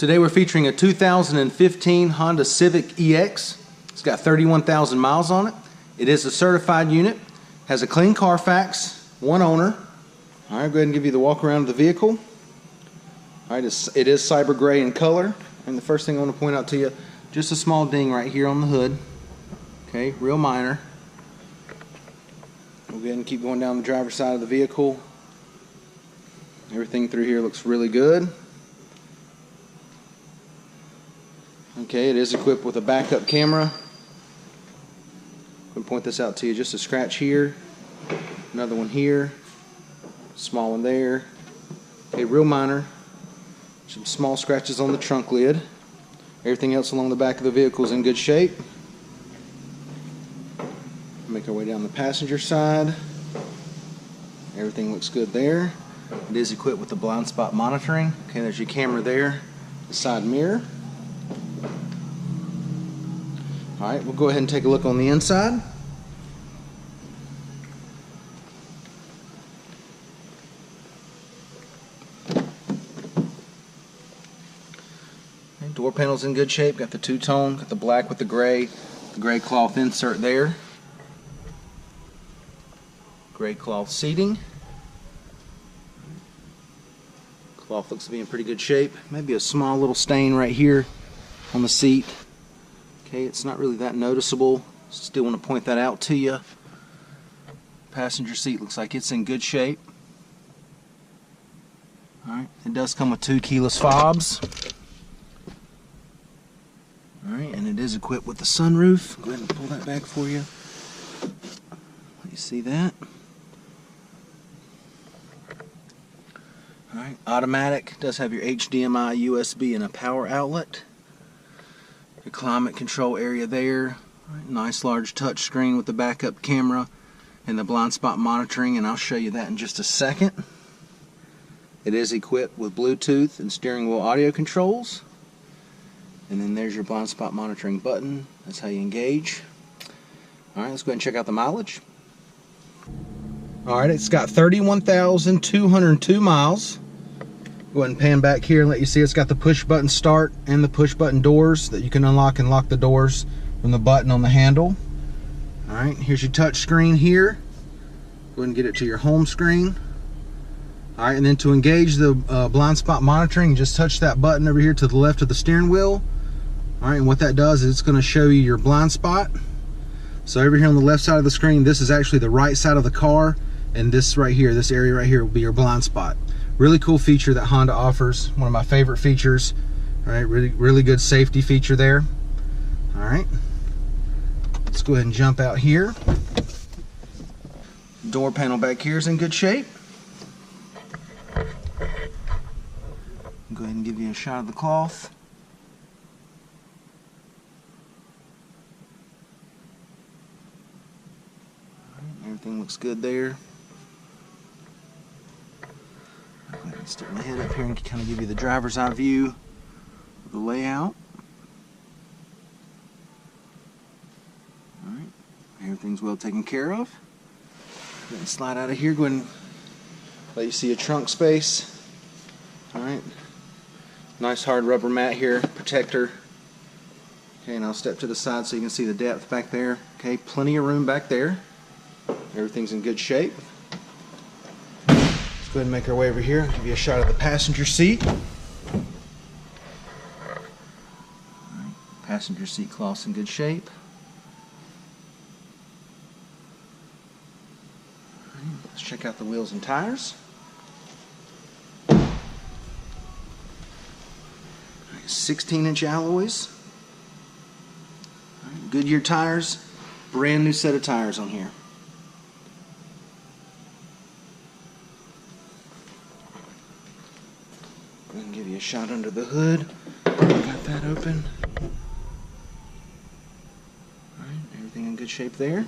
Today we're featuring a 2015 Honda Civic EX. It's got 31,000 miles on it. It is a certified unit, has a clean Carfax, one owner. All right, go ahead and give you the walk around of the vehicle. All right, it is cyber gray in color. And the first thing I want to point out to you, just a small ding right here on the hood. Okay, real minor. We'll go ahead and keep going down the driver's side of the vehicle. Everything through here looks really good. Okay, it is equipped with a backup camera. I'll point this out to you. Just a scratch here, another one here, small one there. Okay, real minor. Some small scratches on the trunk lid. Everything else along the back of the vehicle is in good shape. Make our way down the passenger side. Everything looks good there. It is equipped with the blind spot monitoring. Okay, there's your camera there, the side mirror. Alright, we'll go ahead and take a look on the inside. Okay, door panel's in good shape, got the two-tone, got the black with the gray cloth insert there. Gray cloth seating. Cloth looks to be in pretty good shape. Maybe a small little stain right here on the seat. Okay, it's not really that noticeable. Still want to point that out to you. Passenger seat looks like it's in good shape. Alright, it does come with 2 keyless fobs. Alright, and it is equipped with the sunroof. Go ahead and pull that back for you. Let you see that. Alright, automatic. Does have your HDMI, USB, and a power outlet. Your climate control area there. Right, nice large touch screen with the backup camera and the blind spot monitoring, and I'll show you that in just a second. It is equipped with Bluetooth and steering wheel audio controls. And then there's your blind spot monitoring button. That's how you engage. Alright, let's go ahead and check out the mileage. Alright, it's got 31,202 miles. Go ahead and pan back here and let you see it's got the push button start and the push button doors that you can unlock and lock the doors from the button on the handle. Alright, here's your touch screen here. Go ahead and get it to your home screen. Alright, and then to engage the blind spot monitoring, just touch that button over here to the left of the steering wheel. Alright, and what that does is it's going to show you your blind spot. So over here on the left side of the screen, this is actually the right side of the car, and this right here, this area right here will be your blind spot. Really cool feature that Honda offers. One of my favorite features. All right, really good safety feature there. All right, let's go ahead and jump out here. Door panel back here is in good shape. Go ahead and give you a shot of the cloth. All right, everything looks good there. Stick my head up here and kind of give you the driver's eye view of the layout. Alright, everything's well taken care of. Go ahead and slide out of here. Go ahead and let you see a trunk space. Alright, nice hard rubber mat here, protector. Okay, and I'll step to the side so you can see the depth back there. Okay, plenty of room back there. Everything's in good shape. Go ahead and make our way over here and give you a shot of the passenger seat. Right. Passenger seat cloth's in good shape. Right. Let's check out the wheels and tires. Right. 16-inch alloys. Right. Goodyear tires. Brand new set of tires on here. And give you a shot under the hood. Got that open. Alright, everything in good shape there.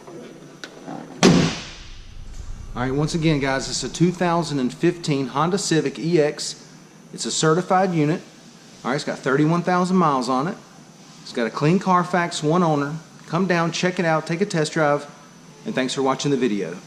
Alright, once again guys, it's a 2015 Honda Civic EX. It's a certified unit. Alright, it's got 31,000 miles on it. It's got a clean Carfax, one owner. Come down, check it out, take a test drive, and thanks for watching the video.